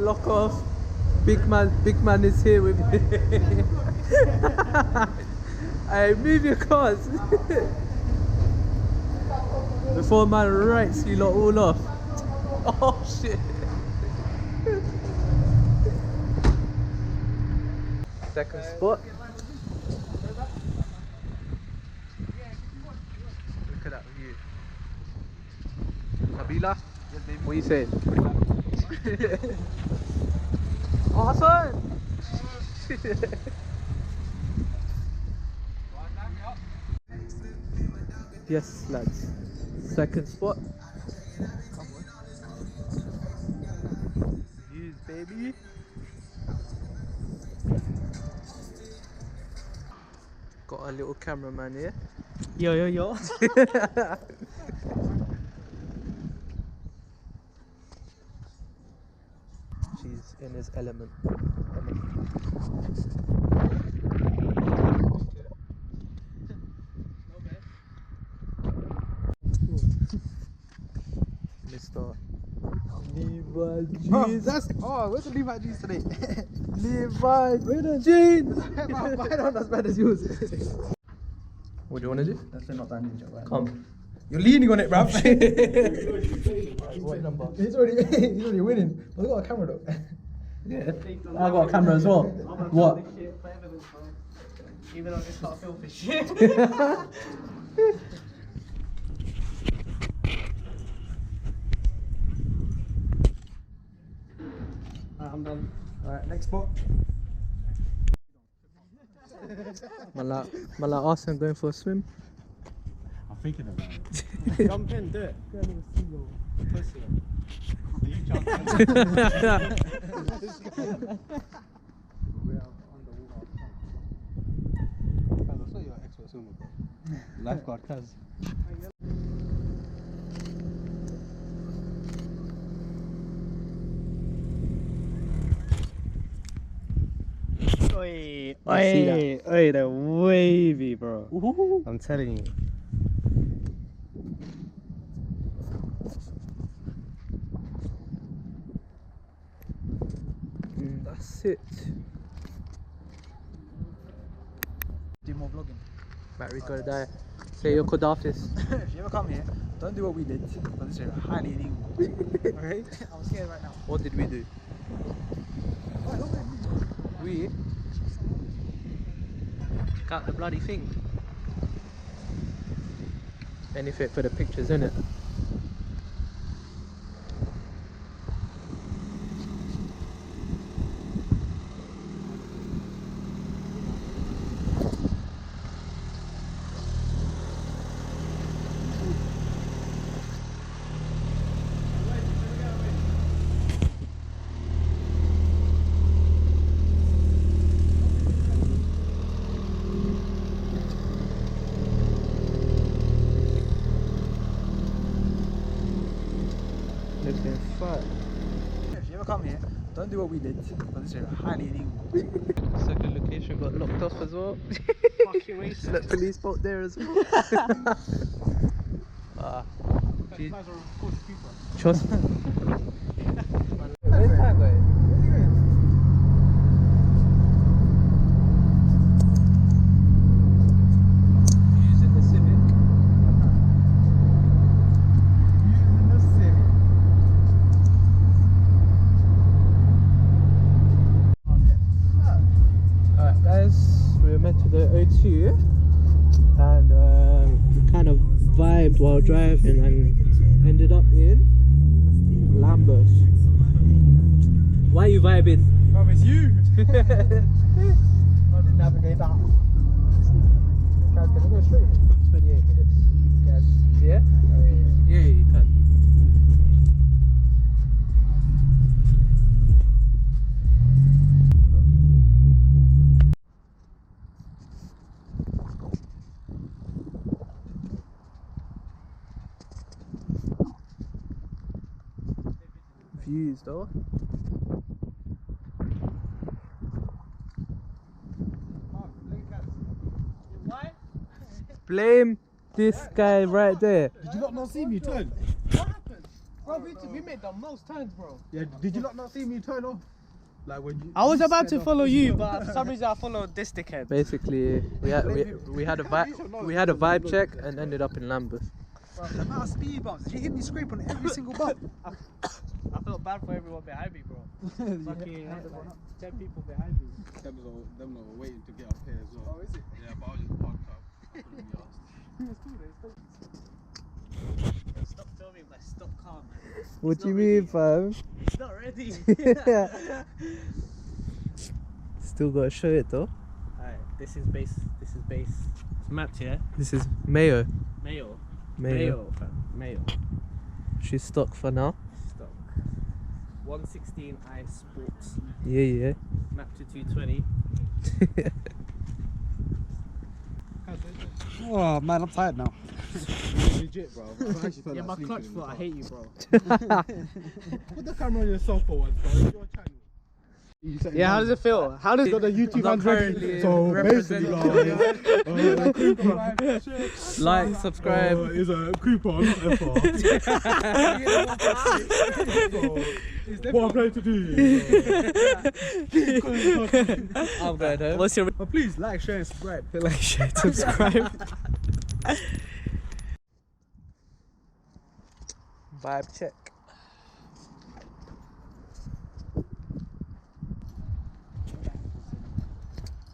Lock off. Big man is here with me. I move your cars. Before man writes you lot all off. Oh shit. Second spot. Look at that view. Nabila, what are you saying? Oh, Hassan! Yes, lads. Second spot. Views, baby. Got a little cameraman here. Yo. She's in his element. Mr. Levi jeans. Where's the Levi jeans today? Levi jeans. Mine aren't as bad as yours. What do you want to do? That's not that ninja, right? Come. You're leaning on it, bruv. What number? He's already winning. I've got a camera though. Yeah. I got a camera as well. What? Even though it's not filthy shit. I'm done. Alright, next spot. Mala Arsenal going for a swim. I'm thinking about it. Jump in, do it. Pussy. You jump in. I saw your expert swimmer, bro. Lifeguard, cuz. Oi, they're wavy, bro. Ooh. I'm telling you. That's it. Do more vlogging. Battery gotta die. Say your Kodafis. If you ever come here, don't do what we did, because this is highly illegal. Okay? I'm scared right now. What did we do? We got the bloody thing. Anything for the pictures, innit? Looking fat. If you ever come here, don't do what we did because it's highly illegal. Second location got locked off as well. Fucking racist. Look, police boat there as well. These guys are of course people. Trust me. Where's that going? Using the Civic. Alright guys, we were meant to go O2 and we kind of vibed while driving and ended up in Lambeth. Why are you vibing? Oh, it's you! Not to navigate that. Guys, can we go straight? 28 minutes. Guys. Yeah? Yeah, you can. Views though. Why? Blame this guy right there. Did you not see me turn? What happened? Bro, we made the most turns, bro. Yeah, did you not see me turn off? Like when you. I was you about to sped off. follow you, but for some reason I followed this dickhead. Basically, we had a vibe check and ended up in Lambeth. Bro, the amount of speed bumps. Did you hear me scrape on every single bump? I felt bad for everyone behind me, bro. Fucking 10 people behind me. Them were waiting to get up here as well. Oh, is it? Yeah, but I was just parked up. I couldn't be asked. Stop filming, but stop calm, man. What do you mean, fam? It's not ready. Still gotta show it though. Alright, this is base. It's mapped here. This is Mayo. Mayo. Mayo. Fam. Mayo. She's stock for now. Stock. 116i Sports. Yeah. Mapped to 220. Oh man, I'm tired now. Legit, bro. Yeah, my clutch foot. I hate you, bro. Put the camera on yourself for once, bro. It's your channel. Yeah, how does it feel? How does Got the YouTube I'm fans currently ready. So basically, guys, Like, subscribe. is a coupon, not a FR. What I'm trying to do is, I'm going home. What's your please like, share, and subscribe. like, share, subscribe? Vibe check.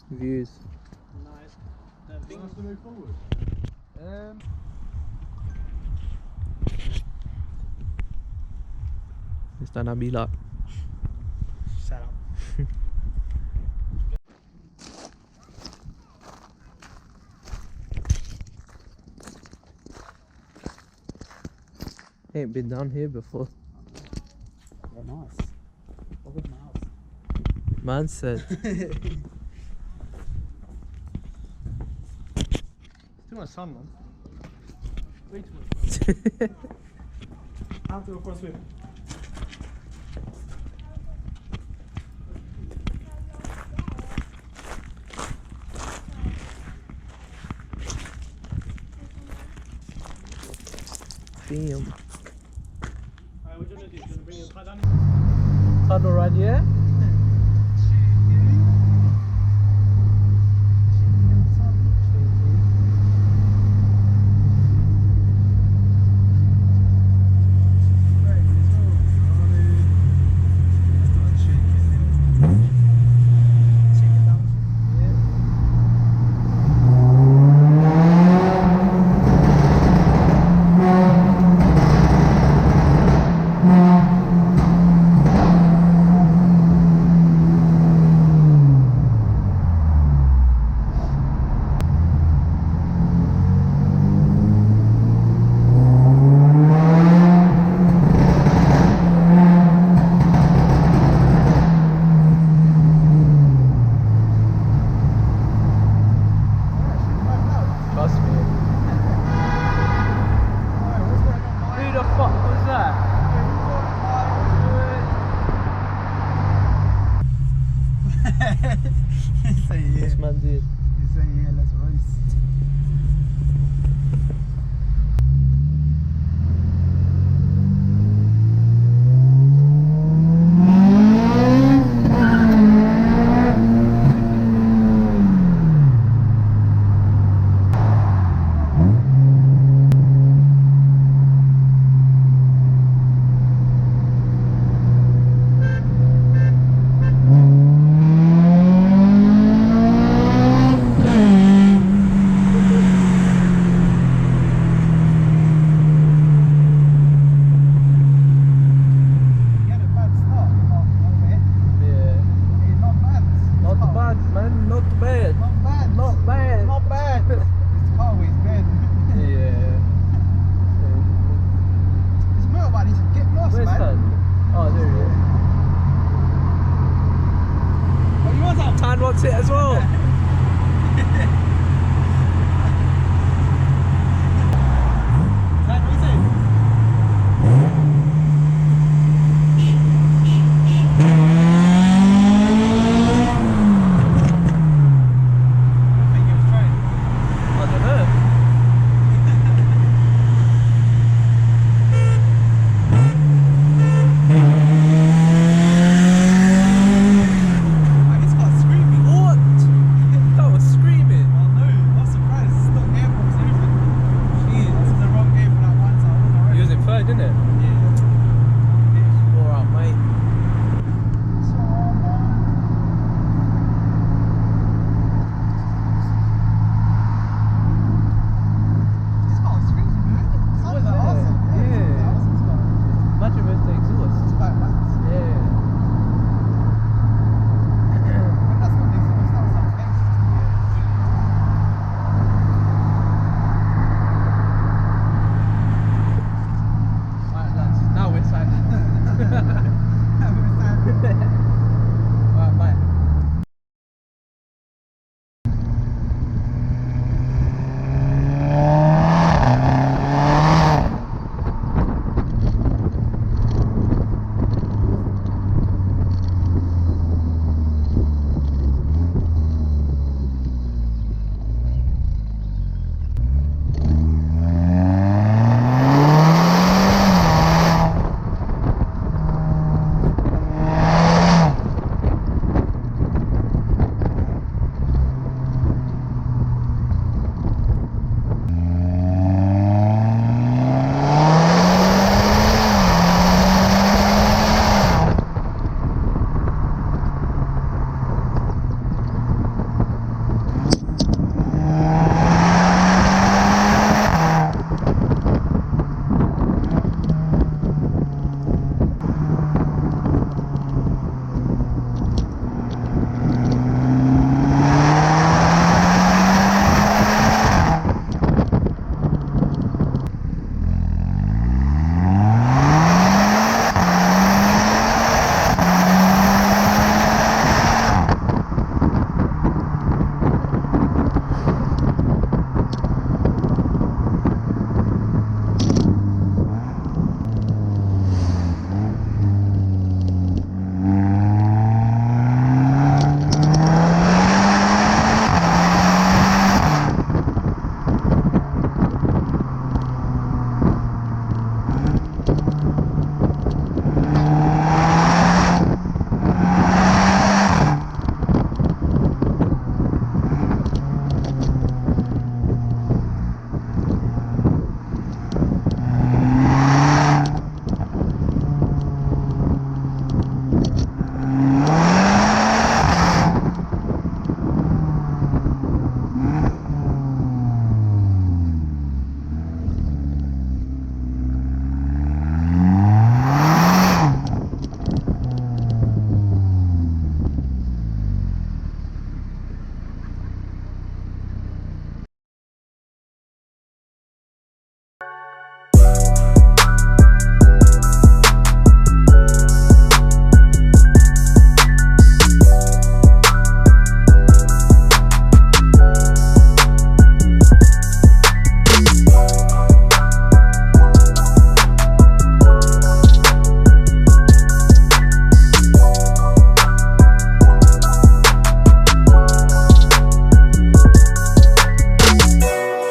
Views. Nice. To move forward. Mr. Nabila. Shut up. Ain't been down here before. Yeah, nice. What was my house? Man said. Too much sun, man. Way too much sun. I have to go for a swim. Damn. Alright, what do you want to do? Do you want to bring your car down? Tunnel run, yeah?